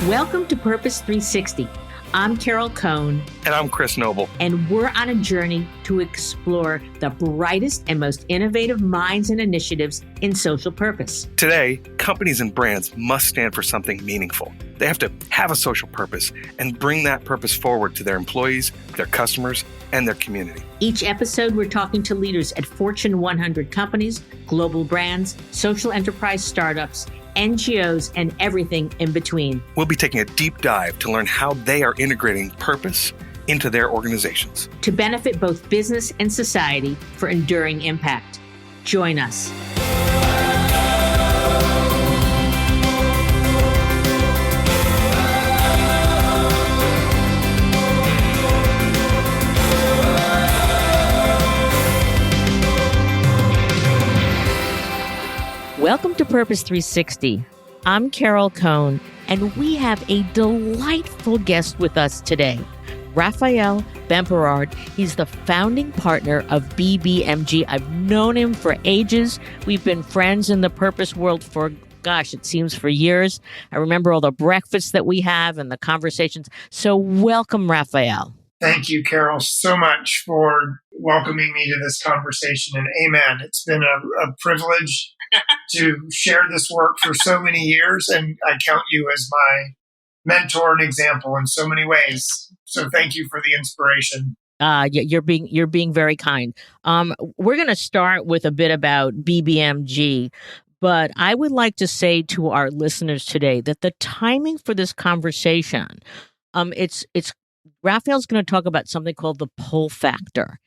Welcome to Purpose 360. I'm Carol Cohn. And I'm Chris Noble. And we're on a journey to explore the brightest and most innovative minds and initiatives in social purpose. Today, companies and brands must stand for something meaningful. They have to have a social purpose and bring that purpose forward to their employees, their customers, and their community. Each episode, we're talking to leaders at Fortune 100 companies, global brands, social enterprise startups, NGOs, and everything in between. We'll be taking a deep dive to learn how they are integrating purpose into their organizations to benefit both business and society for enduring impact. Join us. Welcome to Purpose 360. I'm Carol Cohn, and we have a delightful guest with us today, Raphael Bemporad. He's the founding partner of BBMG. I've known him for ages. We've been friends in the purpose world for, it seems for years. I remember all the breakfasts that we have and the conversations. So welcome, Raphael. Thank you, Carol, so much for welcoming me to this conversation. And amen. It's been a privilege to share this work for so many years. And I count you as my mentor and example in so many ways. So thank you for the inspiration. You're being very kind. We're going to start with a bit about BBMG. But I would like to say to our listeners today that the timing for this conversation, it's Raphael's going to talk about something called the pull factor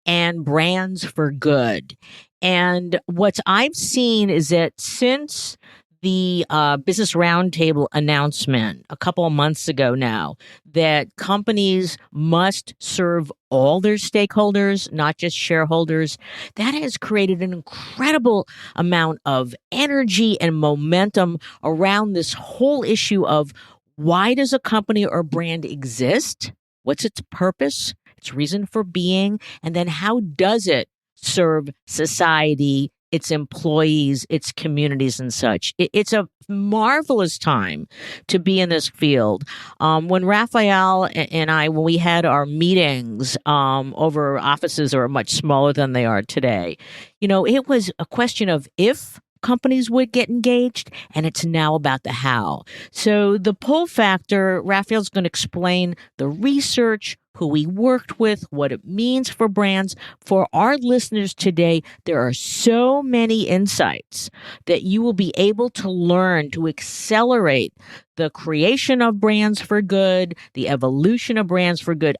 and brands for good. And what I've seen is that since the Business Roundtable announcement a couple of months ago now, that companies must serve all their stakeholders, not just shareholders, that has created an incredible amount of energy and momentum around this whole issue of why does a company or brand exist? What's its purpose, its reason for being, and then how does it serve society, its employees, its communities, and such? It's a marvelous time to be in this field. When Raphael and I, when we had our meetings over offices that are much smaller than they are today, it was a question of if companies would get engaged, and it's now about the how. So the pull factor, Raphael's going to explain the research, who we worked with, what it means for brands. For our listeners today, there are so many insights that you will be able to learn to accelerate the creation of brands for good, the evolution of brands for good.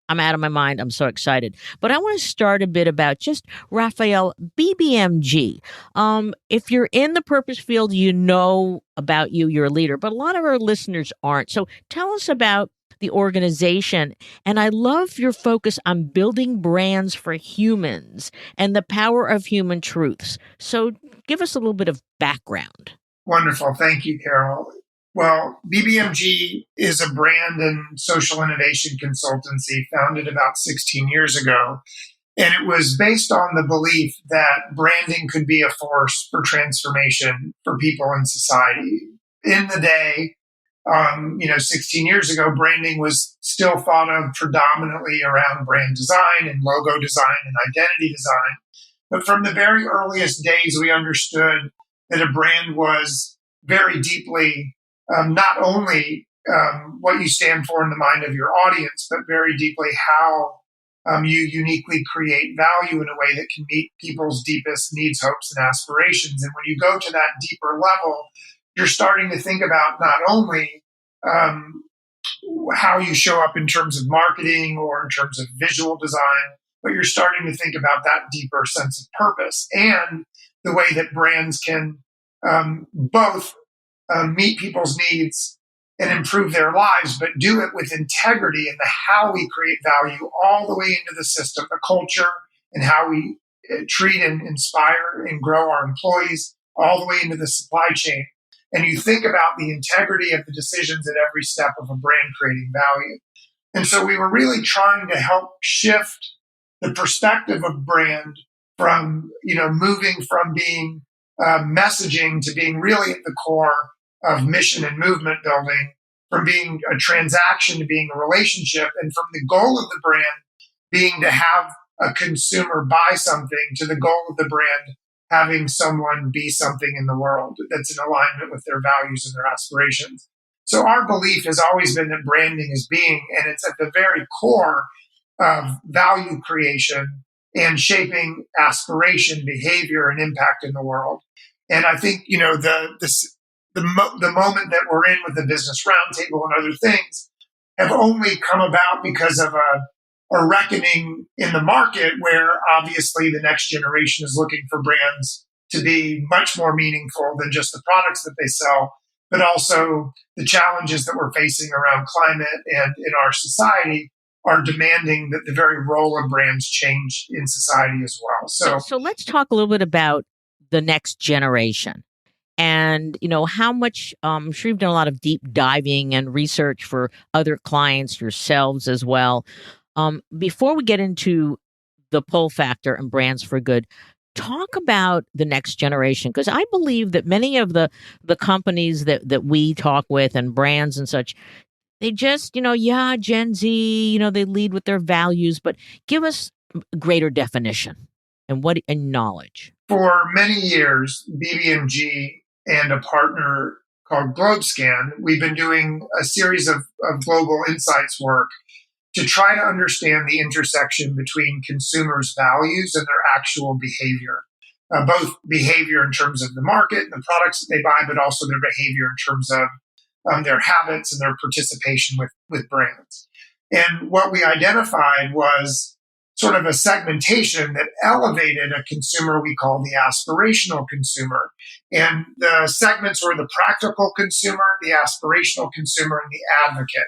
I'm out of my mind. I'm so excited. But I want to start a bit about just Raphael, BBMG. If you're in the purpose field, you know about you're a leader, but a lot of our listeners aren't. So tell us about the organization. And I love your focus on building brands for humans and the power of human truths. So give us a little bit of background. Wonderful. Thank you, Carol. Well, BBMG is a brand and social innovation consultancy founded about 16 years ago. And it was based on the belief that branding could be a force for transformation for people in society. In the day, 16 years ago, branding was still thought of predominantly around brand design and logo design and identity design. But from the very earliest days, we understood that a brand was very deeply not only what you stand for in the mind of your audience, but very deeply how you uniquely create value in a way that can meet people's deepest needs, hopes, and aspirations. And when you go to that deeper level, you're starting to think about not only how you show up in terms of marketing or in terms of visual design, but you're starting to think about that deeper sense of purpose and the way that brands can both meet people's needs and improve their lives, but do it with integrity in the how we create value all the way into the system, the culture, and how we treat and inspire and grow our employees all the way into the supply chain. And you think about the integrity of the decisions at every step of a brand creating value. And so we were really trying to help shift the perspective of brand from, moving from being messaging to being really at the core of mission and movement building, from being a transaction to being a relationship, and from the goal of the brand being to have a consumer buy something to the goal of the brand having someone be something in the world that's in alignment with their values and their aspirations. So our belief has always been that branding is being, and it's at the very core of value creation and shaping aspiration, behavior, and impact in the world. And I think, the moment that we're in with the business roundtable and other things have only come about because of a reckoning in the market where obviously the next generation is looking for brands to be much more meaningful than just the products that they sell, but also the challenges that we're facing around climate and in our society are demanding that the very role of brands change in society as well. So let's talk a little bit about the next generation. And, how much, I'm sure you've done a lot of deep diving and research for other clients, yourselves as well. Before we get into the pull factor and brands for good, talk about the next generation, because I believe that many of the companies that we talk with and brands and such, they just, Gen Z, they lead with their values, but give us greater definition and knowledge. For many years, BBMG and a partner called GlobeScan, we've been doing a series of global insights work to try to understand the intersection between consumers' values and their actual behavior. Both behavior in terms of the market and the products that they buy, but also their behavior in terms of their habits and their participation with brands. And what we identified was sort of a segmentation that elevated a consumer we call the aspirational consumer. And the segments were the practical consumer, the aspirational consumer, and the advocate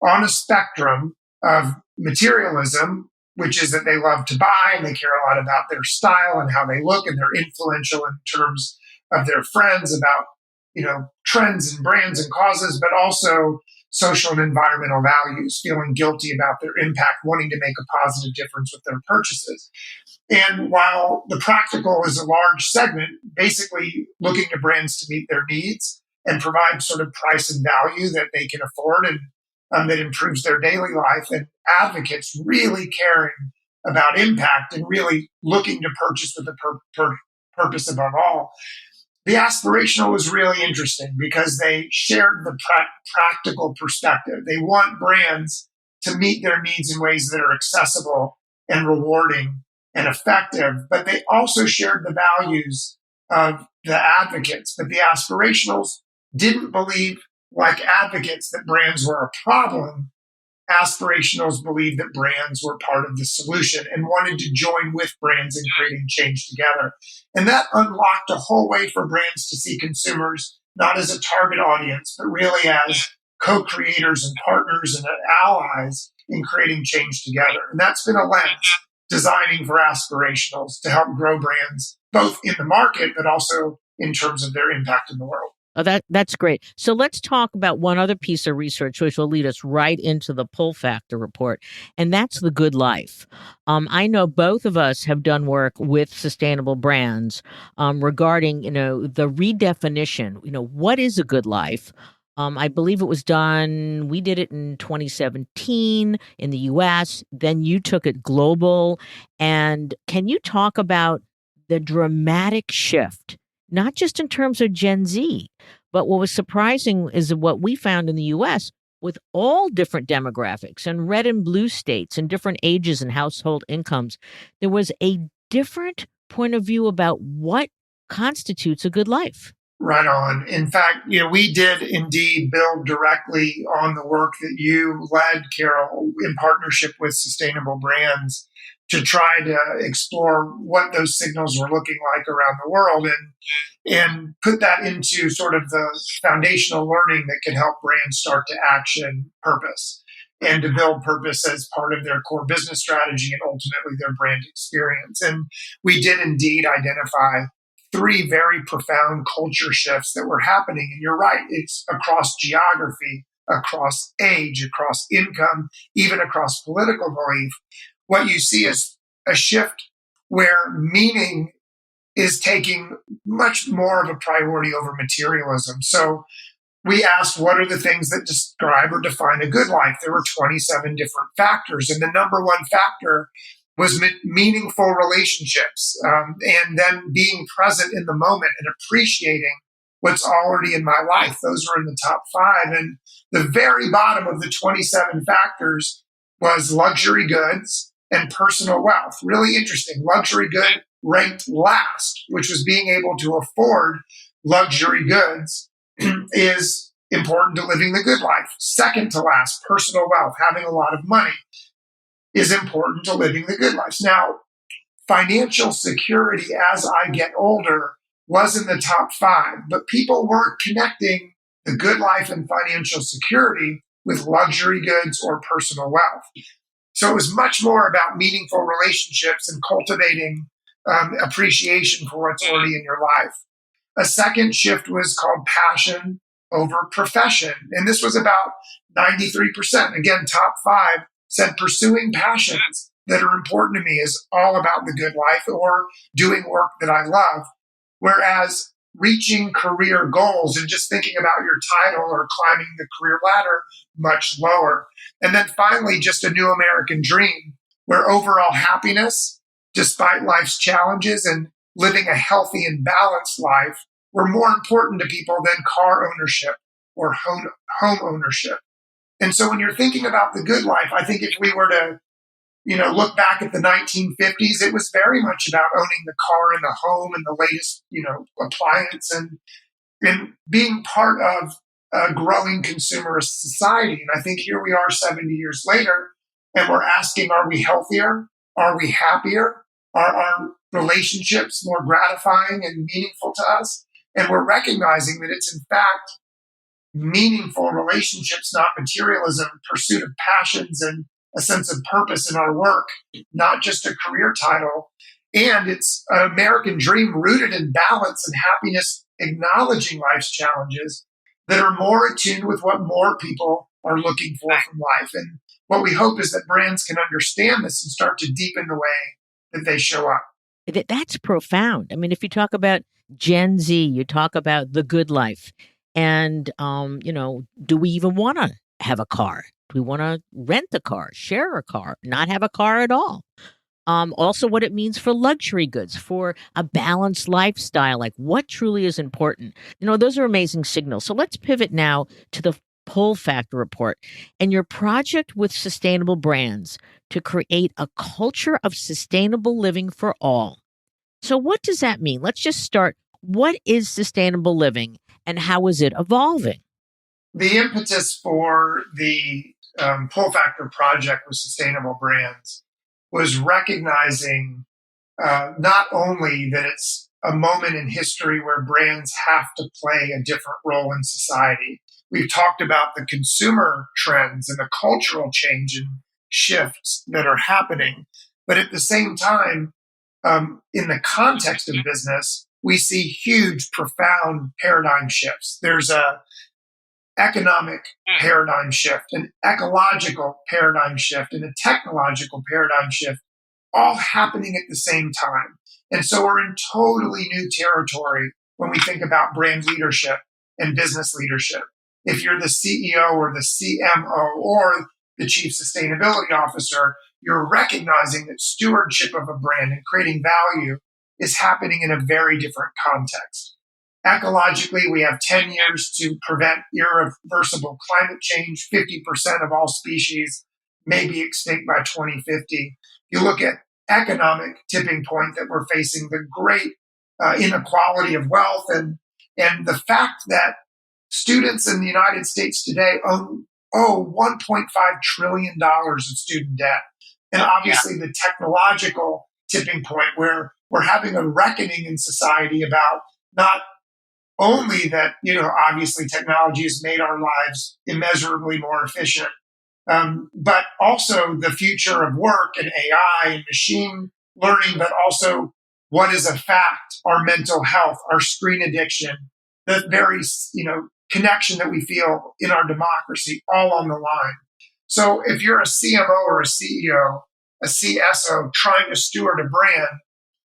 on a spectrum of materialism, which is that they love to buy and they care a lot about their style and how they look, and they're influential in terms of their friends about, trends and brands and causes, but also social and environmental values, feeling guilty about their impact, wanting to make a positive difference with their purchases. And while the practical is a large segment, basically looking to brands to meet their needs and provide sort of price and value that they can afford and that improves their daily life, and advocates really caring about impact and really looking to purchase with the purpose above all. The aspirational was really interesting because they shared the practical perspective. They want brands to meet their needs in ways that are accessible and rewarding and effective, but they also shared the values of the advocates. But the aspirationals didn't believe, like advocates, that brands were a problem. Aspirationals believed that brands were part of the solution and wanted to join with brands in creating change together. And that unlocked a whole way for brands to see consumers not as a target audience, but really as co-creators and partners and allies in creating change together. And that's been a lens designing for aspirationals to help grow brands, both in the market, but also in terms of their impact in the world. Oh, that's great. So let's talk about one other piece of research, which will lead us right into the pull factor report, and that's the good life. I know both of us have done work with sustainable brands regarding, the redefinition. What is a good life? I believe it was done. We did it in 2017 in the U.S. Then you took it global. And can you talk about the dramatic shift? Not just in terms of Gen Z, but what was surprising is what we found in the U.S. with all different demographics and red and blue states and different ages and household incomes, there was a different point of view about what constitutes a good life. Right on. In fact, we did indeed build directly on the work that you led, Carol, in partnership with Sustainable Brands to try to explore what those signals were looking like around the world and put that into sort of the foundational learning that can help brands start to action purpose and to build purpose as part of their core business strategy and ultimately their brand experience. And we did indeed identify 3 very profound culture shifts that were happening. And you're right, it's across geography, across age, across income, even across political belief. What you see is a shift where meaning is taking much more of a priority over materialism. So we asked what are the things that describe or define a good life. There were 27 different factors, and the number one factor was meaningful relationships, and then being present in the moment and appreciating what's already in my life. Those were in the top five. And the very bottom of the 27 factors was luxury goods and personal wealth. Really interesting. Luxury good ranked last, which was being able to afford luxury goods is important to living the good life. Second to last, personal wealth, having a lot of money, is important to living the good life. Now, financial security as I get older was in the top five, but people weren't connecting the good life and financial security with luxury goods or personal wealth. So it was much more about meaningful relationships and cultivating appreciation for what's already in your life. A second shift was called passion over profession. And this was about 93%. Again, top five said pursuing passions that are important to me is all about the good life or doing work that I love. Whereas reaching career goals and just thinking about your title or climbing the career ladder, much lower. And then finally, just a new American dream where overall happiness, despite life's challenges and living a healthy and balanced life, were more important to people than car ownership or home ownership. And so when you're thinking about the good life, I think if we were to, look back at the 1950s, it was very much about owning the car and the home and the latest, appliance and being part of a growing consumerist society. And I think here we are 70 years later, and we're asking, are we healthier? Are we happier? Are our relationships more gratifying and meaningful to us? And we're recognizing that it's in fact meaningful relationships, not materialism, pursuit of passions and a sense of purpose in our work, not just a career title. And it's an American dream rooted in balance and happiness, acknowledging life's challenges that are more attuned with what more people are looking for from life. And what we hope is that brands can understand this and start to deepen the way that they show up. That's profound. I mean, if you talk about Gen Z, you talk about the good life. And, do we even want to have a car? Do we want to rent a car, share a car, not have a car at all? Also, what it means for luxury goods, for a balanced lifestyle, like what truly is important. Those are amazing signals. So let's pivot now to the pull factor report and your project with sustainable brands to create a culture of sustainable living for all. So what does that mean? Let's just start. What is sustainable living and how is it evolving? The impetus for the pull factor project with sustainable brands was recognizing not only that it's a moment in history where brands have to play a different role in society. We've talked about the consumer trends and the cultural change and shifts that are happening. But at the same time, in the context of business, we see huge, profound paradigm shifts. There's a economic paradigm shift, an ecological paradigm shift, and a technological paradigm shift, all happening at the same time. And so we're in totally new territory when we think about brand leadership and business leadership. If you're the CEO or the CMO or the Chief Sustainability Officer, you're recognizing that stewardship of a brand and creating value is happening in a very different context. Ecologically, we have 10 years to prevent irreversible climate change. 50% of all species may be extinct by 2050. You look at economic tipping point that we're facing, the great inequality of wealth and the fact that students in the United States today owe $1.5 trillion of student debt. And obviously the technological tipping point where we're having a reckoning in society about not only that, obviously technology has made our lives immeasurably more efficient, but also the future of work and AI and machine learning, but also what is a fact, our mental health, our screen addiction, the very, connection that we feel in our democracy, all on the line. So if you're a CMO or a CEO, a CSO trying to steward a brand,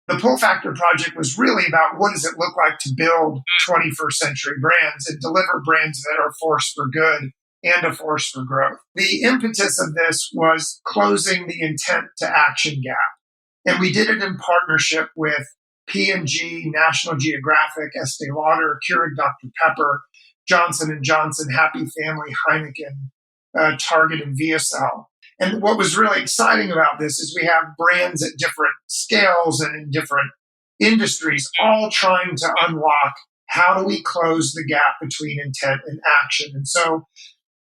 The Pull Factor project was really about what does it look like to build 21st century brands and deliver brands that are a force for good and a force for growth. The impetus of this was closing the intent to action gap. And we did it in partnership with P&G, National Geographic, Estee Lauder, Keurig Dr. Pepper, Johnson & Johnson, Happy Family, Heineken, Target, and VSL. And what was really exciting about this is we have brands at different scales and in different industries all trying to unlock how do we close the gap between intent and action. And so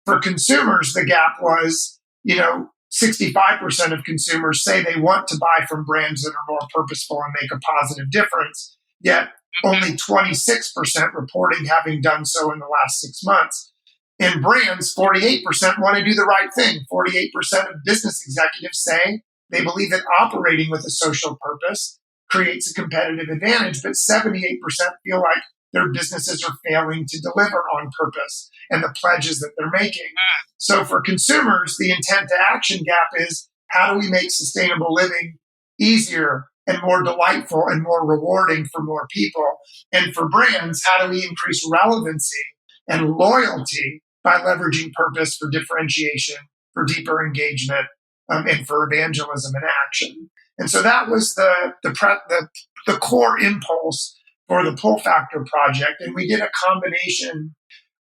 for consumers, the gap was, 65% of consumers say they want to buy from brands that are more purposeful and make a positive difference, yet only 26% reporting having done so in the last 6 months. In brands, 48% want to do the right thing. 48% of business executives say they believe that operating with a social purpose creates a competitive advantage, but 78% feel like their businesses are failing to deliver on purpose and the pledges that they're making. So for consumers, the intent to action gap is how do we make sustainable living easier and more delightful and more rewarding for more people? And for brands, how do we increase relevancy and loyalty by leveraging purpose for differentiation, for deeper engagement, and for evangelism and action? And so that was the core impulse for the Pull Factor project. And we did a combination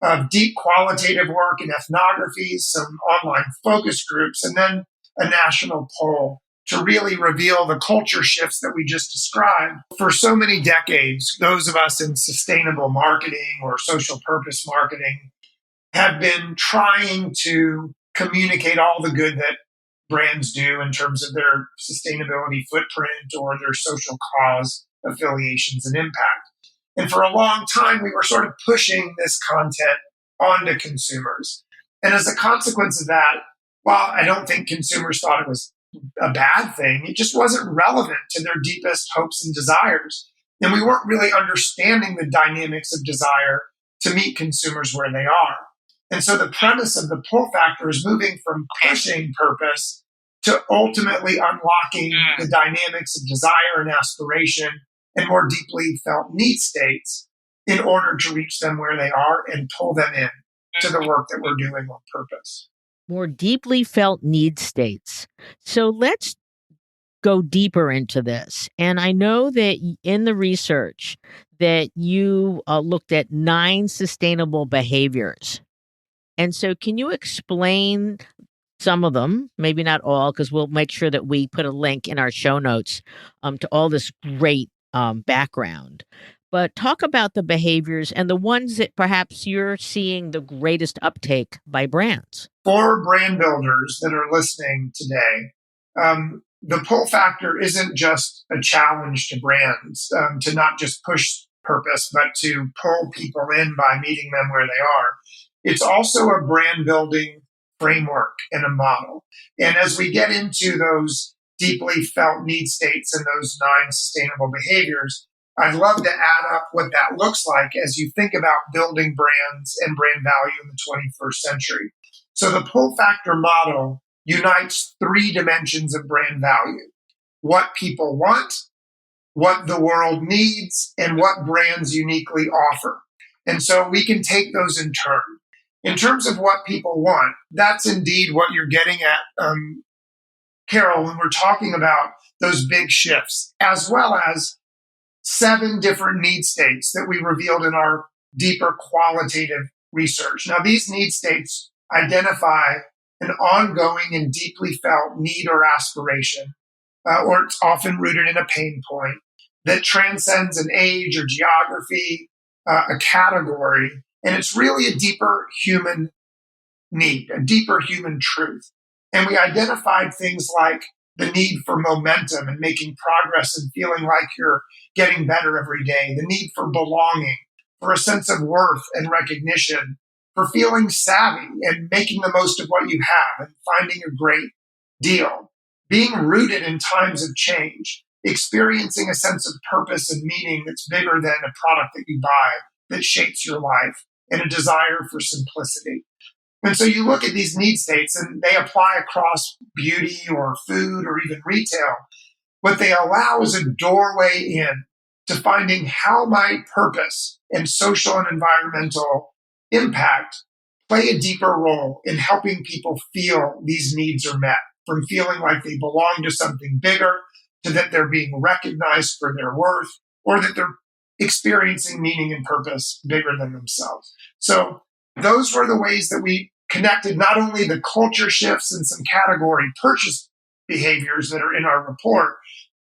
of deep qualitative work in ethnographies, some online focus groups, and then a national poll to really reveal the culture shifts that we just described. For so many decades, those of us in sustainable marketing or social purpose marketing have been trying to communicate all the good that brands do in terms of their sustainability footprint or their social cause affiliations and impact. And for a long time, we were sort of pushing this content onto consumers. And as a consequence of that, while I don't think consumers thought it was a bad thing, it just wasn't relevant to their deepest hopes and desires. And we weren't really understanding the dynamics of desire to meet consumers where they are. And so the premise of the Pull Factor is moving from pushing purpose to ultimately unlocking the dynamics of desire and aspiration and more deeply felt need states in order to reach them where they are and pull them in to the work that we're doing on purpose. More deeply felt need states. So let's go deeper into this. And I know that in the research that you looked at 9 sustainable behaviors. And so can you explain some of them, maybe not all, because we'll make sure that we put a link in our show notes to all this great background. But talk about the behaviors and the ones that perhaps you're seeing the greatest uptake by brands. For brand builders that are listening today, the Pull Factor isn't just a challenge to brands to not just push purpose, but to pull people in by meeting them where they are. It's also a brand building framework and a model. And as we get into those deeply felt need states and those 9 sustainable behaviors, I'd love to add up what that looks like as you think about building brands and brand value in the 21st century. So the Pull Factor model unites 3 dimensions of brand value: what people want, what the world needs, and what brands uniquely offer. And so we can take those in turn. In terms of what people want, that's indeed what you're getting at, Carol, when we're talking about those big shifts, as well as 7 different need states that we revealed in our deeper qualitative research. Now, these need states identify an ongoing and deeply felt need or aspiration, or it's often rooted in a pain point that transcends an age or geography, a category, and it's really a deeper human need, a deeper human truth. And we identified things like the need for momentum and making progress and feeling like you're getting better every day, the need for belonging, for a sense of worth and recognition, for feeling savvy and making the most of what you have and finding a great deal, being rooted in times of change, experiencing a sense of purpose and meaning that's bigger than a product that you buy, that shapes your life, and a desire for simplicity. And so you look at these need states and they apply across beauty or food or even retail. What they allow is a doorway in to finding how might purpose and social and environmental impact play a deeper role in helping people feel these needs are met, from feeling like they belong to something bigger to that they're being recognized for their worth, or that they're experiencing meaning and purpose bigger than themselves. So those were the ways that we connected not only the culture shifts and some category purchase behaviors that are in our report,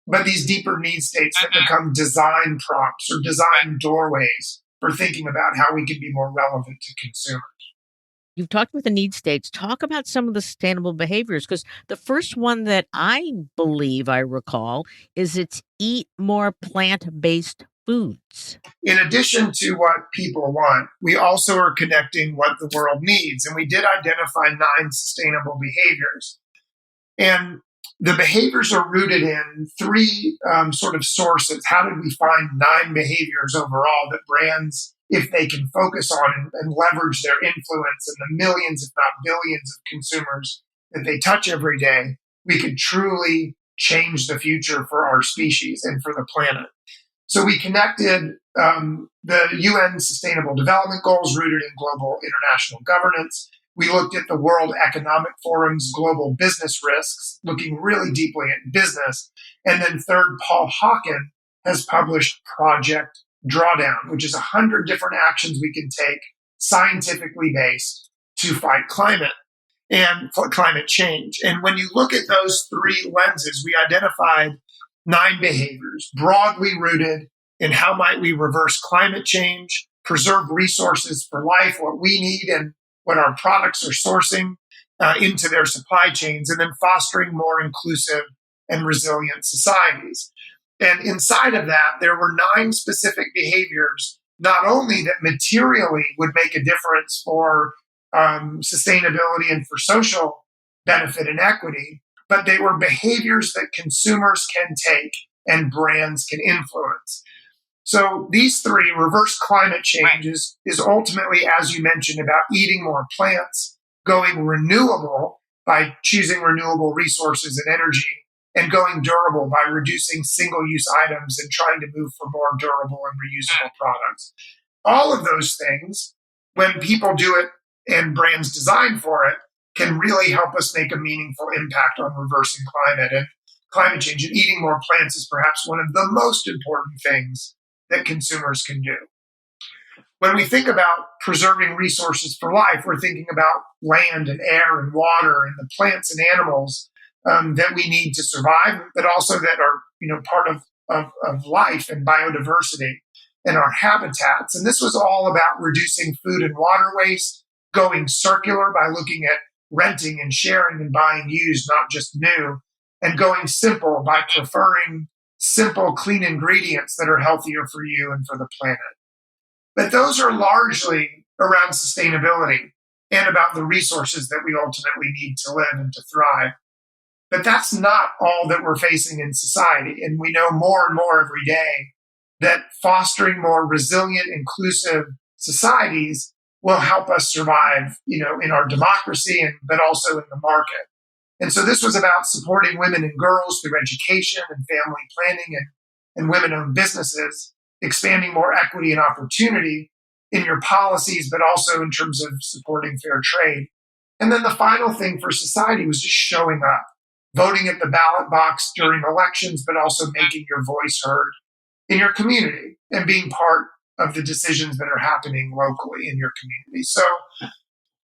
but these deeper need states that become design prompts or design doorways for thinking about how we can be more relevant to consumers. You've talked about the need states. Talk about some of the sustainable behaviors, because the first one that I believe I recall is it's eat more plant-based foods. In addition to what people want, we also are connecting what the world needs. And we did identify 9 sustainable behaviors. And the behaviors are rooted in 3 sort of sources. How did we find 9 behaviors overall that brands, if they can focus on and leverage their influence and the millions, if not billions, of consumers that they touch every day, we could truly change the future for our species and for the planet. So we connected the UN Sustainable Development Goals rooted in global international governance. We looked at the World Economic Forum's global business risks, looking really deeply at business. And then third, Paul Hawken has published Project Drawdown, which is 100 different actions we can take, scientifically based, to fight climate and climate change. And when you look at those 3 lenses, we identified 9 behaviors broadly rooted in how might we reverse climate change, preserve resources for life, what we need and what our products are sourcing into their supply chains, and then fostering more inclusive and resilient societies. And inside of that, there were 9 specific behaviors, not only that materially would make a difference for sustainability and for social benefit and equity, but they were behaviors that consumers can take and brands can influence. So these 3, reverse climate change is ultimately, as you mentioned, about eating more plants, going renewable by choosing renewable resources and energy, and going durable by reducing single-use items and trying to move for more durable and reusable products. All of those things, when people do it and brands design for it, can really help us make a meaningful impact on reversing climate and climate change. And eating more plants is perhaps one of the most important things that consumers can do. When we think about preserving resources for life, we're thinking about land and air and water and the plants and animals that we need to survive, but also that are part of life and biodiversity and our habitats. And this was all about reducing food and water waste, going circular by looking at renting and sharing and buying used, not just new, and going simple by preferring simple, clean ingredients that are healthier for you and for the planet. But those are largely around sustainability and about the resources that we ultimately need to live and to thrive. But that's not all that we're facing in society. And we know more and more every day that fostering more resilient, inclusive societies will help us survive, in our democracy, but also in the market. And so this was about supporting women and girls through education and family planning and women-owned businesses, expanding more equity and opportunity in your policies, but also in terms of supporting fair trade. And then the final thing for society was just showing up, voting at the ballot box during elections, but also making your voice heard in your community and being part of the decisions that are happening locally in your community. So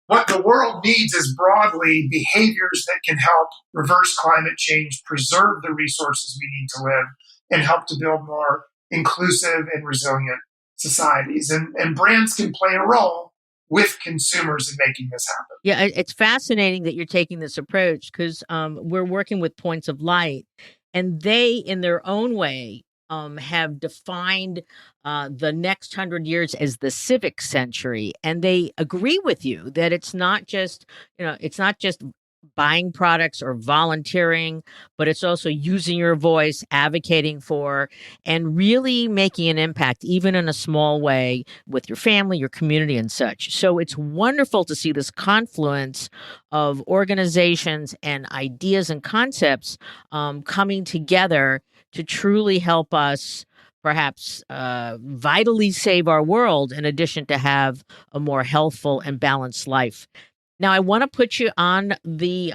what the world needs is broadly behaviors that can help reverse climate change, preserve the resources we need to live, and help to build more inclusive and resilient societies. And brands can play a role with consumers in making this happen. Yeah, it's fascinating that you're taking this approach, because we're working with Points of Light, and they, in their own way, have defined the next 100 years as the civic century, and they agree with you that it's not just buying products or volunteering, but it's also using your voice, advocating for, and really making an impact, even in a small way, with your family, your community, and such. So it's wonderful to see this confluence of organizations and ideas and concepts coming together to truly help us perhaps vitally save our world in addition to have a more healthful and balanced life. Now, I want to put you on the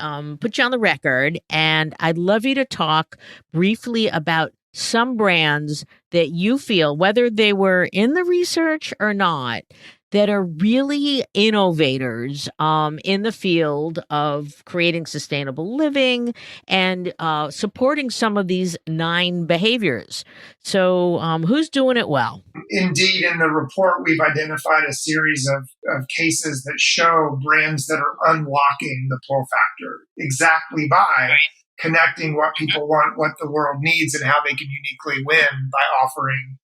record, and I'd love you to talk briefly about some brands that you feel, whether they were in the research or not, that are really innovators in the field of creating sustainable living and supporting some of these 9 behaviors. So, who's doing it well? Indeed, in the report, we've identified a series of cases that show brands that are unlocking the pull factor exactly by connecting what people want, what the world needs, and how they can uniquely win by offering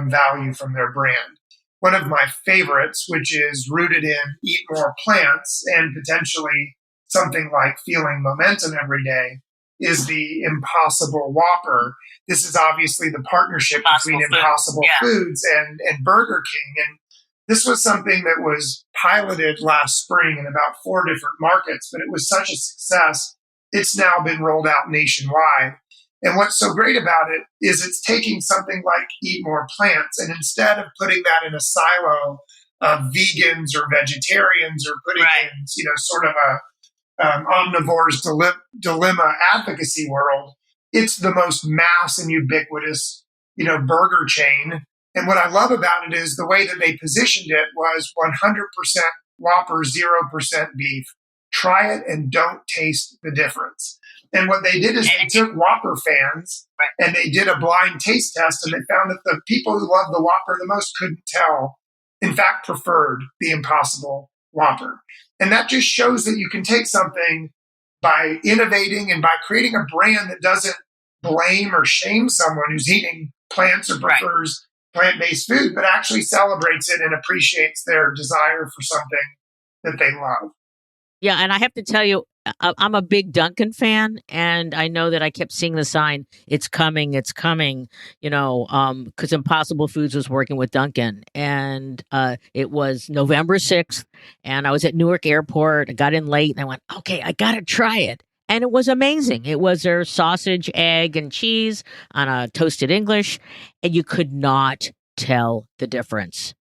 value from their brand. One of my favorites, which is rooted in eat more plants and potentially something like feeling momentum every day, is the Impossible Whopper. This is obviously the partnership between Impossible Foods and Burger King. And this was something that was piloted last spring in about 4 different markets, but it was such a success, it's now been rolled out nationwide. And what's so great about it is it's taking something like Eat More Plants, and instead of putting that in a silo of vegans or vegetarians or putting in, sort of a omnivore's dilemma advocacy world, it's the most mass and ubiquitous, burger chain. And what I love about it is the way that they positioned it was 100% Whopper, 0% beef. Try it and don't taste the difference. And what they did is they took Whopper fans and they did a blind taste test, and they found that the people who loved the Whopper the most couldn't tell, in fact, preferred the Impossible Whopper. And that just shows that you can take something by innovating and by creating a brand that doesn't blame or shame someone who's eating plants or prefers plant-based food, but actually celebrates it and appreciates their desire for something that they love. Yeah, and I have to tell you, I'm a big Dunkin' fan, and I know that I kept seeing the sign, it's coming, because Impossible Foods was working with Dunkin', and it was November 6th, and I was at Newark Airport. I got in late, and I went, okay, I got to try it. And it was amazing. It was their sausage, egg, and cheese on a toasted English, and you could not tell the difference.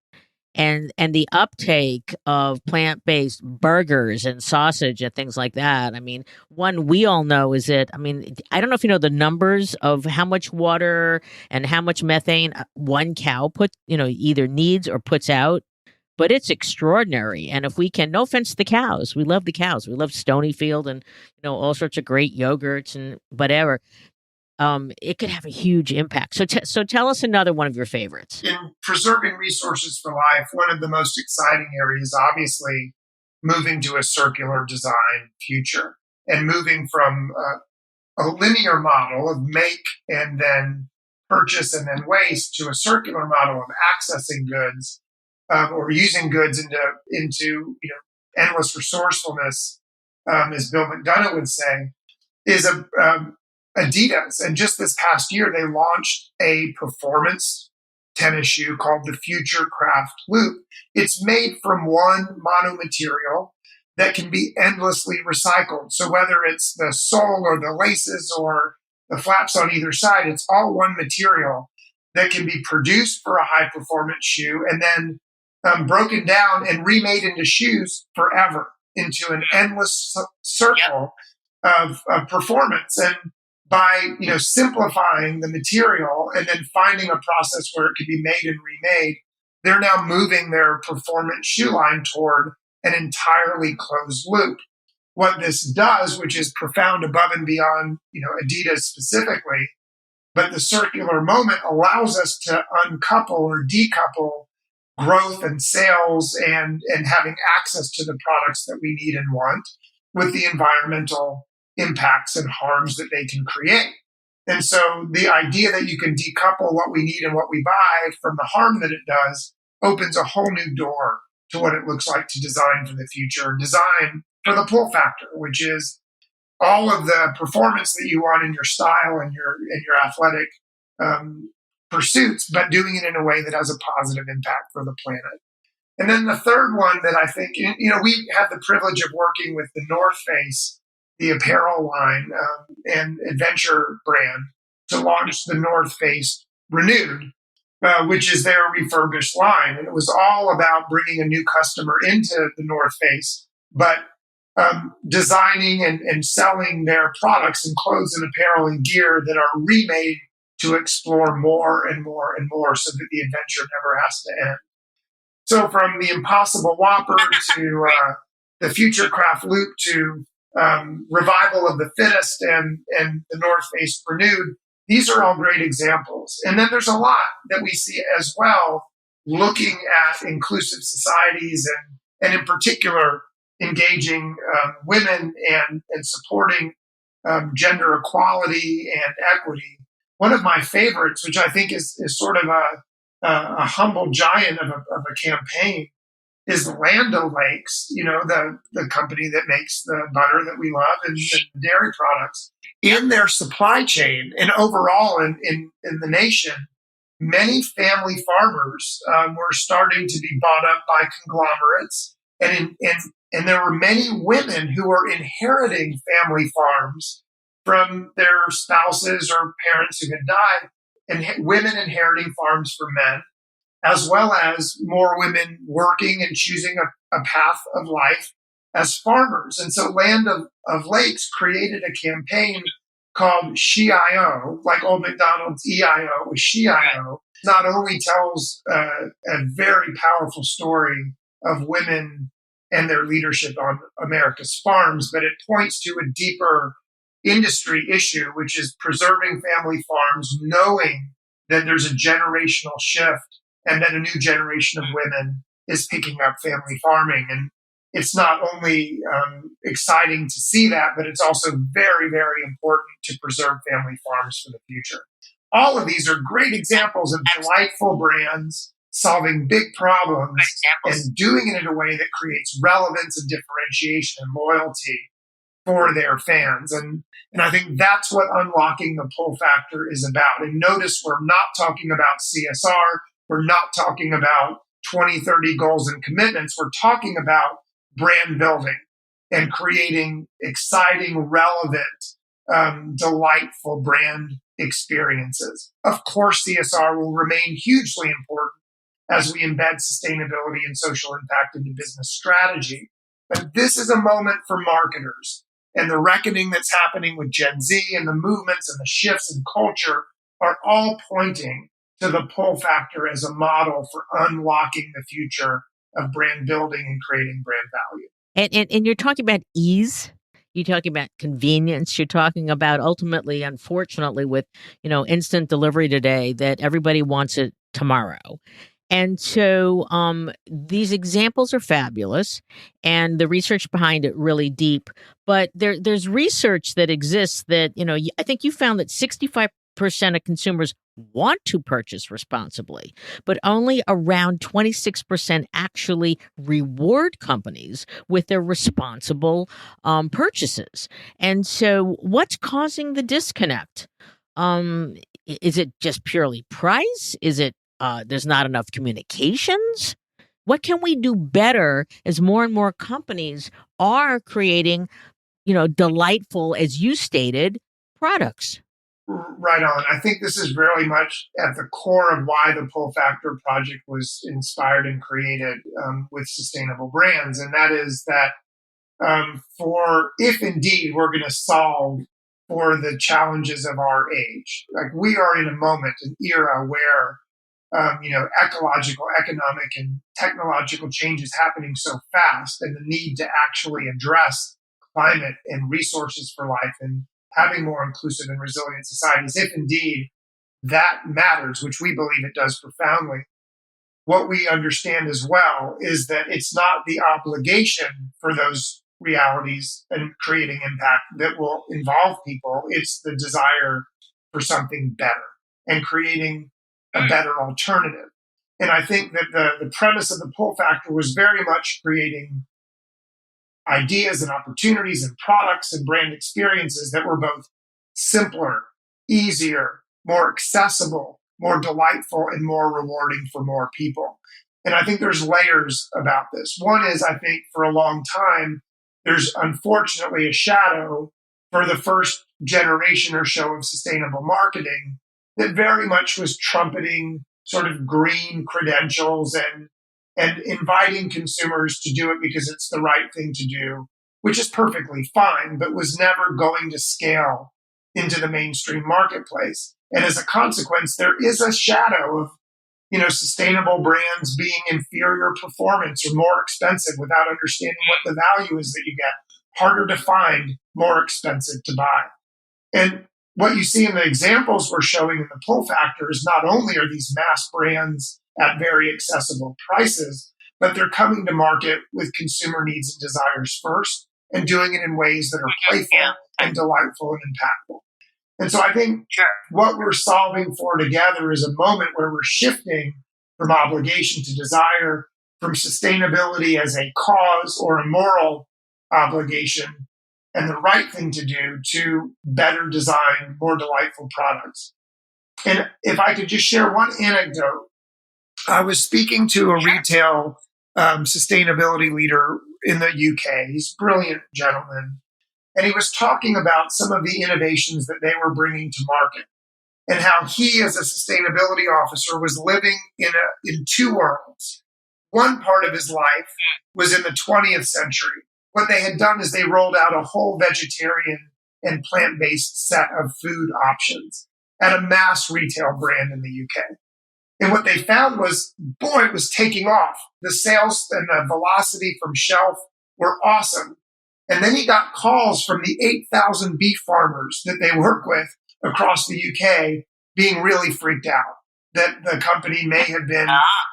And the uptake of plant-based burgers and sausage and things like that. I mean, one we all know is that, I don't know if you know the numbers of how much water and how much methane one cow either needs or puts out, but it's extraordinary. And if we can, no offense to the cows, we love the cows. We love Stonyfield and, all sorts of great yogurts and whatever. It could have a huge impact. So tell us another one of your favorites. In preserving resources for life, one of the most exciting areas, obviously, moving to a circular design future and moving from a linear model of make and then purchase and then waste to a circular model of accessing goods or using goods into endless resourcefulness, as Bill McDonough would say, is Adidas. And just this past year, they launched a performance tennis shoe called the Future Craft Loop. It's made from one monomaterial that can be endlessly recycled. So whether it's the sole or the laces or the flaps on either side, it's all one material that can be produced for a high performance shoe and then broken down and remade into shoes forever, into an endless circle of performance. And by simplifying the material and then finding a process where it can be made and remade, they're now moving their performance shoe line toward an entirely closed loop. What this does, which is profound above and beyond Adidas specifically, but the circular moment allows us to uncouple or decouple growth and sales and having access to the products that we need and want with the environmental impacts and harms that they can create. And so the idea that you can decouple what we need and what we buy from the harm that it does opens a whole new door to what it looks like to design for the future. Design for the pull factor, which is all of the performance that you want in your style and your athletic pursuits, but doing it in a way that has a positive impact for the planet. And then the third one that I think, we have the privilege of working with the North Face, the apparel line and adventure brand, to launch the North Face Renewed, which is their refurbished line. And it was all about bringing a new customer into the North Face, but designing and selling their products and clothes and apparel and gear that are remade to explore more and more and more so that the adventure never has to end. So from the Impossible Whopper to the Future Craft Loop to Revival of the Fittest and the North Face Renewed, these are all great examples. And then there's a lot that we see as well, looking at inclusive societies and in particular, engaging women and supporting gender equality and equity. One of my favorites, which I think is sort of a humble giant of a campaign, is Land O'Lakes, the company that makes the butter that we love and the dairy products. In their supply chain and overall in the nation, many family farmers were starting to be bought up by conglomerates, and there were many women who were inheriting family farms from their spouses or parents who had died, and women inheriting farms for men, as well as more women working and choosing a path of life as farmers. And so Land of Lakes created a campaign called She.I.O., like Old MacDonald's E.I.O. was She.I.O. Not only tells a very powerful story of women and their leadership on America's farms, but it points to a deeper industry issue, which is preserving family farms, knowing that there's a generational shift and that a new generation of women is picking up family farming. And it's not only exciting to see that, but it's also very, very important to preserve family farms for the future. All of these are great examples of delightful brands solving big problems and doing it in a way that creates relevance and differentiation and loyalty for their fans. And I think that's what unlocking the pull factor is about. And notice we're not talking about CSR. We're not talking about 2030 goals and commitments. We're talking about brand building and creating exciting, relevant, delightful brand experiences. Of course, CSR will remain hugely important as we embed sustainability and social impact into business strategy. But this is a moment for marketers, and the reckoning that's happening with Gen Z and the movements and the shifts in culture are all pointing to the pull factor as a model for unlocking the future of brand building and creating brand value. And you're talking about ease. You're talking about convenience. You're talking about ultimately, unfortunately, with instant delivery today, that everybody wants it tomorrow. And so these examples are fabulous, and the research behind it really deep. But there's research that exists that, I think you found that 65% of consumers want to purchase responsibly, but only around 26% actually reward companies with their responsible purchases. And so what's causing the disconnect? Is it just purely price? Is it there's not enough communications? What can we do better as more and more companies are creating, delightful, as you stated, products? Right on. I think this is very much at the core of why the Pull Factor project was inspired and created with sustainable brands. And that is that if indeed we're going to solve for the challenges of our age, like we are in a moment, an era where ecological, economic, and technological change is happening so fast, and the need to actually address climate and resources for life and having more inclusive and resilient societies, if indeed that matters, which we believe it does profoundly. What we understand as well is that it's not the obligation for those realities and creating impact that will involve people. It's the desire for something better and creating a better alternative. And I think that the premise of the pull factor was very much creating ideas and opportunities and products and brand experiences that were both simpler, easier, more accessible, more delightful, and more rewarding for more people. And I think there's layers about this. One is, I think for a long time, there's unfortunately a shadow for the first generation or so of sustainable marketing that very much was trumpeting sort of green credentials and inviting consumers to do it because it's the right thing to do, which is perfectly fine, but was never going to scale into the mainstream marketplace. And as a consequence, there is a shadow of, sustainable brands being inferior performance or more expensive without understanding what the value is that you get, harder to find, more expensive to buy. And what you see in the examples we're showing in the pull factor is not only are these mass brands at very accessible prices, but they're coming to market with consumer needs and desires first and doing it in ways that are playful and delightful and impactful. And so I think what we're solving for together is a moment where we're shifting from obligation to desire, from sustainability as a cause or a moral obligation and the right thing to do to better design, more delightful products. And if I could just share one anecdote, I was speaking to a retail sustainability leader in the UK. He's a brilliant gentleman. And he was talking about some of the innovations that they were bringing to market and how he, as a sustainability officer, was living in two worlds. One part of his life was in the 20th century. What they had done is they rolled out a whole vegetarian and plant-based set of food options at a mass retail brand in the UK. And what they found was, boy, it was taking off. The sales and the velocity from shelf were awesome. And then he got calls from the 8,000 beef farmers that they work with across the UK being really freaked out that the company may have been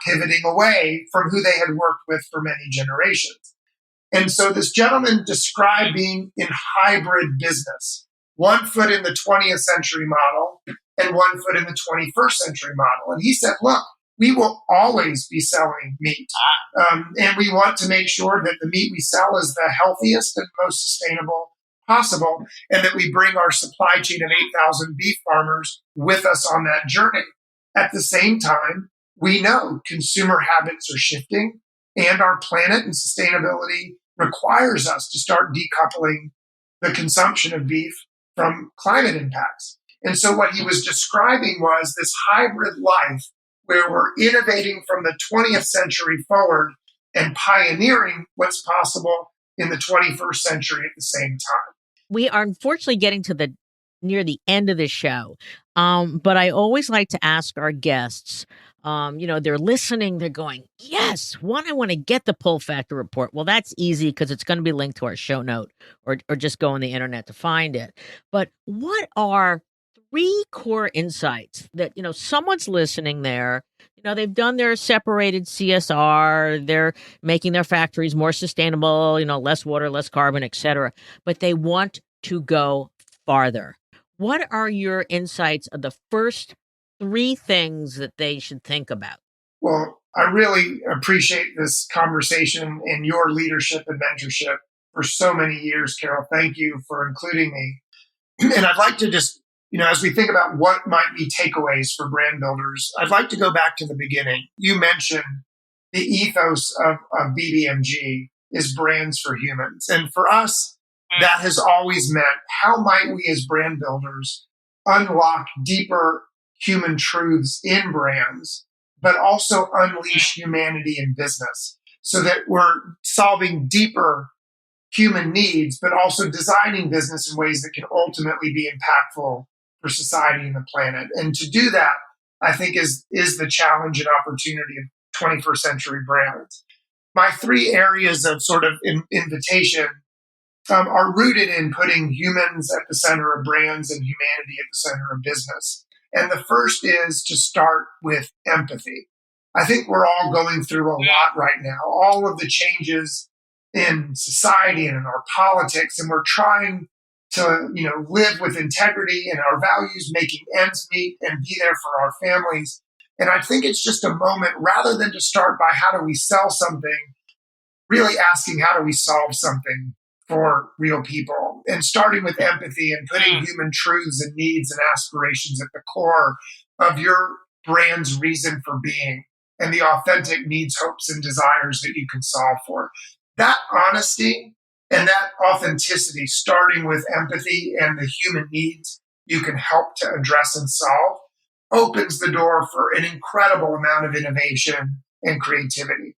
pivoting away from who they had worked with for many generations. And so this gentleman described being in hybrid business, 1 foot in the 20th century model and 1 foot in the 21st century model. And he said, look, we will always be selling meat. And we want to make sure that the meat we sell is the healthiest and most sustainable possible, and that we bring our supply chain of 8,000 beef farmers with us on that journey. At the same time, we know consumer habits are shifting, and our planet and sustainability requires us to start decoupling the consumption of beef from climate impacts. And so what he was describing was this hybrid life where we're innovating from the 20th century forward and pioneering what's possible in the 21st century at the same time. We are unfortunately getting to near the end of the show. But I always like to ask our guests, they're listening, they're going, yes, I want to get the pull factor report. Well, that's easy because it's going to be linked to our show note or just go on the internet to find it. But what are 3 core insights that, someone's listening there, they've done their separated CSR, they're making their factories more sustainable, less water, less carbon, et cetera, but they want to go farther. What are your insights of the first 3 things that they should think about? Well, I really appreciate this conversation and your leadership and mentorship for so many years, Carol. Thank you for including me. And I'd like to just, as we think about what might be takeaways for brand builders, I'd like to go back to the beginning. You mentioned the ethos of BBMG is brands for humans. And for us, that has always meant how might we as brand builders unlock deeper human truths in brands, but also unleash humanity in business so that we're solving deeper human needs, but also designing business in ways that can ultimately be impactful for society and the planet. And to do that, I think is the challenge and opportunity of 21st century brands. My 3 areas of sort of invitation are rooted in putting humans at the center of brands and humanity at the center of business. And the first is to start with empathy. I think we're all going through a lot right now, all of the changes in society and in our politics, and we're trying to, live with integrity and our values, making ends meet and be there for our families. And I think it's just a moment, rather than to start by how do we sell something, really asking, how do we solve something for real people? And starting with empathy and putting human truths and needs and aspirations at the core of your brand's reason for being and the authentic needs, hopes, and desires that you can solve for. That honesty and that authenticity, starting with empathy and the human needs you can help to address and solve, opens the door for an incredible amount of innovation and creativity.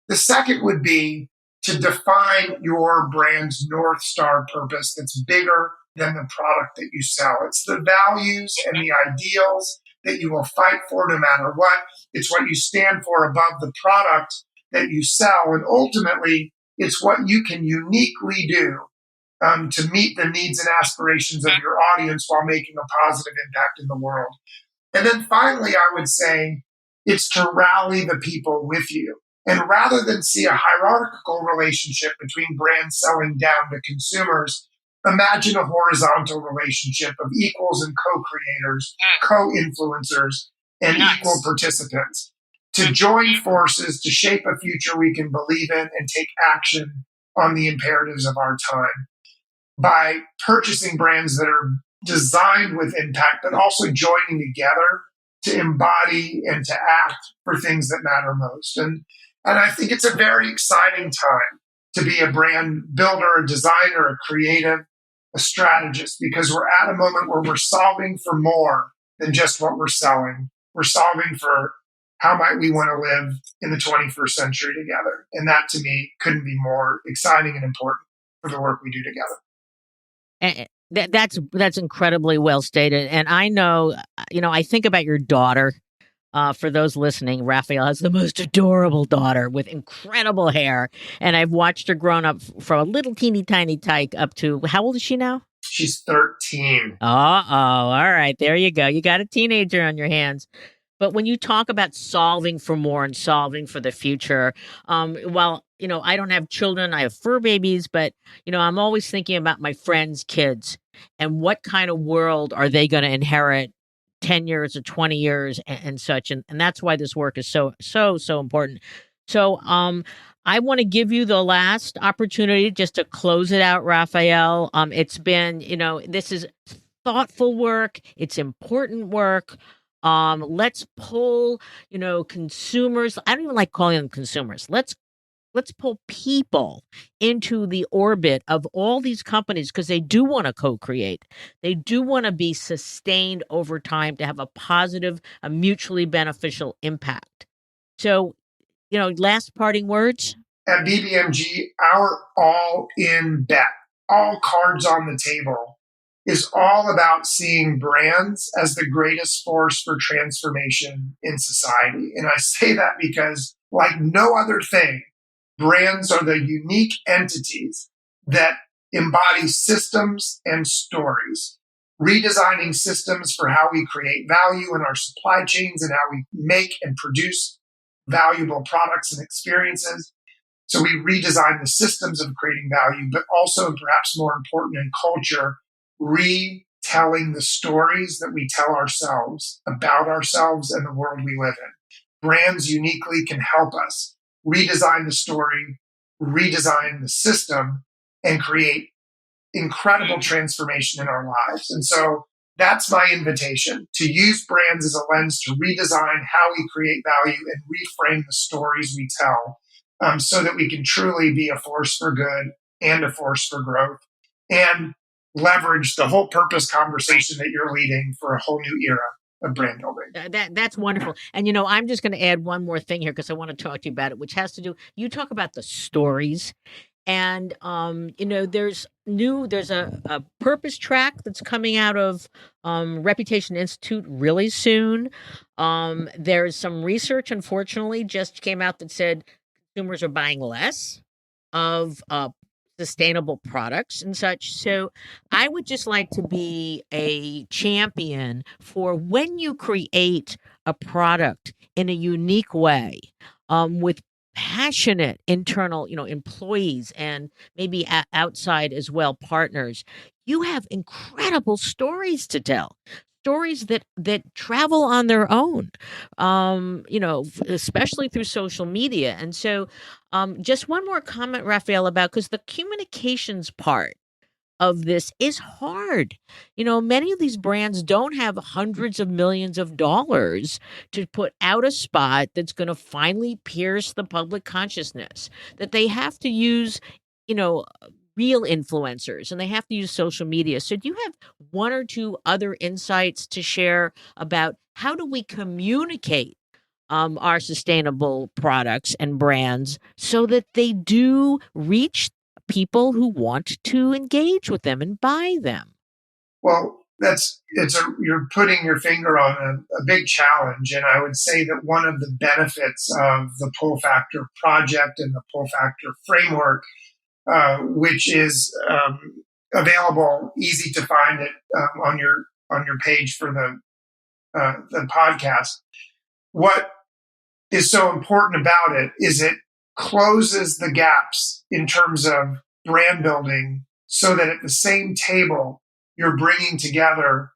The second would be to define your brand's North Star purpose that's bigger than the product that you sell. It's the values and the ideals that you will fight for no matter what. It's what you stand for above the product that you sell. And ultimately, it's what you can uniquely do to meet the needs and aspirations of your audience while making a positive impact in the world. And then finally, I would say it's to rally the people with you. And rather than see a hierarchical relationship between brands selling down to consumers, imagine a horizontal relationship of equals and co-creators, co-influencers, and equal participants to join forces to shape a future we can believe in and take action on the imperatives of our time by purchasing brands that are designed with impact, but also joining together to embody and to act for things that matter most. And I think it's a very exciting time to be a brand builder, a designer, a creative, a strategist, because we're at a moment where we're solving for more than just what we're selling. We're solving for how might we want to live in the 21st century together. And that, to me, couldn't be more exciting and important for the work we do together. That's incredibly well stated. And I know, I think about your daughter. For those listening, Raphael has the most adorable daughter with incredible hair. And I've watched her grown up from a little teeny tiny tyke up to, how old is she now? She's 13. All right. There you go. You got a teenager on your hands. But when you talk about solving for more and solving for the future, well, I don't have children, I have fur babies, but, I'm always thinking about my friends' kids and what kind of world are they going to inherit 10 years or 20 years and such. And that's why this work is so important. So I want to give you the last opportunity just to close it out, Raphael. It's been, this is thoughtful work. It's important work. Let's pull, consumers. I don't even like calling them consumers. Let's pull people into the orbit of all these companies because they do want to co-create. They do want to be sustained over time to have a positive, a mutually beneficial impact. So, last parting words? At BBMG, our all-in bet, all cards on the table, is all about seeing brands as the greatest force for transformation in society. And I say that because, like no other thing, brands are the unique entities that embody systems and stories, redesigning systems for how we create value in our supply chains and how we make and produce valuable products and experiences. So we redesign the systems of creating value, but also, perhaps more important in culture, retelling the stories that we tell ourselves about ourselves and the world we live in. Brands uniquely can help us redesign the story, redesign the system, and create incredible transformation in our lives. And so that's my invitation, to use brands as a lens to redesign how we create value and reframe the stories we tell, so that we can truly be a force for good and a force for growth, and leverage the whole purpose conversation that you're leading for a whole new era of brand building. That's wonderful. And, I'm just going to add one more thing here because I want to talk to you about it, which has to do, you talk about the stories. And, there's a purpose track that's coming out of Reputation Institute really soon. There's some research, unfortunately, just came out that said consumers are buying less of sustainable products and such. So I would just like to be a champion for when you create a product in a unique way, with passionate internal, employees and maybe outside as well, partners, you have incredible stories to tell. stories that travel on their own, especially through social media. And so, just one more comment, Raphael, about because the communications part of this is hard. Many of these brands don't have hundreds of millions of dollars to put out a spot that's going to finally pierce the public consciousness, that they have to use, you know, real influencers and they have to use social media. So do you have one or two other insights to share about how do we communicate our sustainable products and brands so that they do reach people who want to engage with them and buy them? Well, you're putting your finger on a big challenge, and I would say that one of the benefits of the Pull Factor project and the Pull Factor framework, which is available, easy to find it on your page for the podcast. What is so important about it is it closes the gaps in terms of brand building, so that at the same table you're bringing together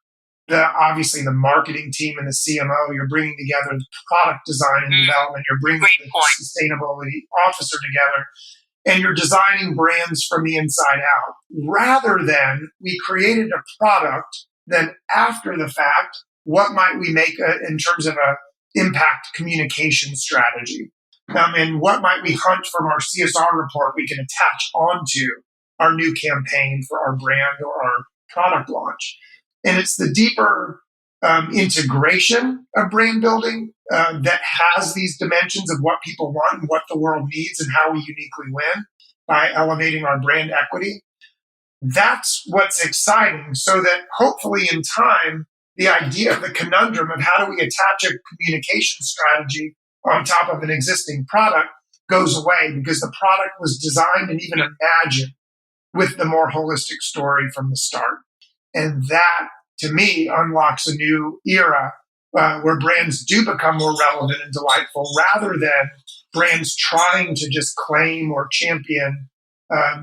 obviously the marketing team and the CMO. You're bringing together the product design and development. You're bringing the sustainability officer together, and you're designing brands from the inside out, rather than we created a product. Then after the fact, what might we make in terms of a impact communication strategy? And what might we hunt from our CSR report we can attach onto our new campaign for our brand or our product launch? And it's the deeper integration of brand building that has these dimensions of what people want and what the world needs and how we uniquely win by elevating our brand equity. That's what's exciting, so that hopefully in time, the idea of the conundrum of how do we attach a communication strategy on top of an existing product goes away, because the product was designed and even imagined with the more holistic story from the start. And that, to me, unlocks a new era where brands do become more relevant and delightful, rather than brands trying to just claim or champion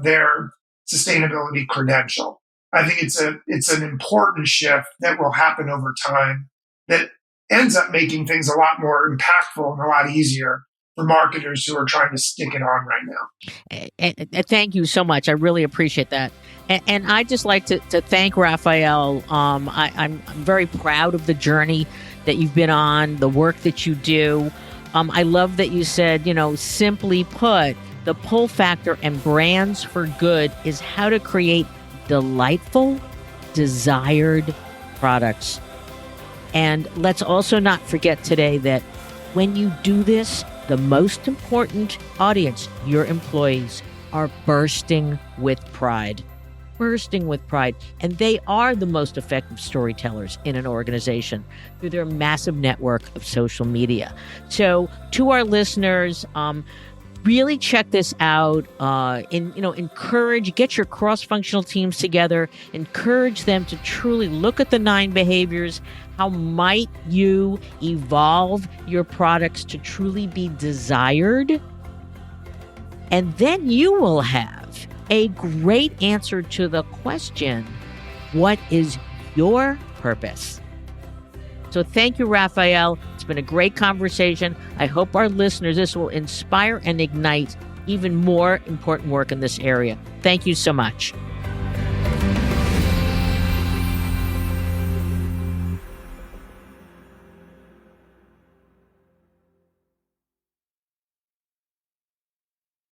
their sustainability credential. I think it's an important shift that will happen over time that ends up making things a lot more impactful and a lot easier for marketers who are trying to stick it on right now. And thank you so much. I really appreciate that. And I'd just like to thank Raphael. I'm very proud of the journey that you've been on, the work that you do. I love that you said, simply put, the pull factor and brands for good is how to create delightful, desired products. And let's also not forget today that when you do this, the most important audience, your employees, are bursting with pride. And they are the most effective storytellers in an organization through their massive network of social media. So to our listeners, really check this out. Get your cross-functional teams together. Encourage them to truly look at the 9 behaviors. How might you evolve your products to truly be desired? And then you will have a great answer to the question, what is your purpose? So thank you, Raphael. It's been a great conversation. I hope our listeners, this will inspire and ignite even more important work in this area. Thank you so much.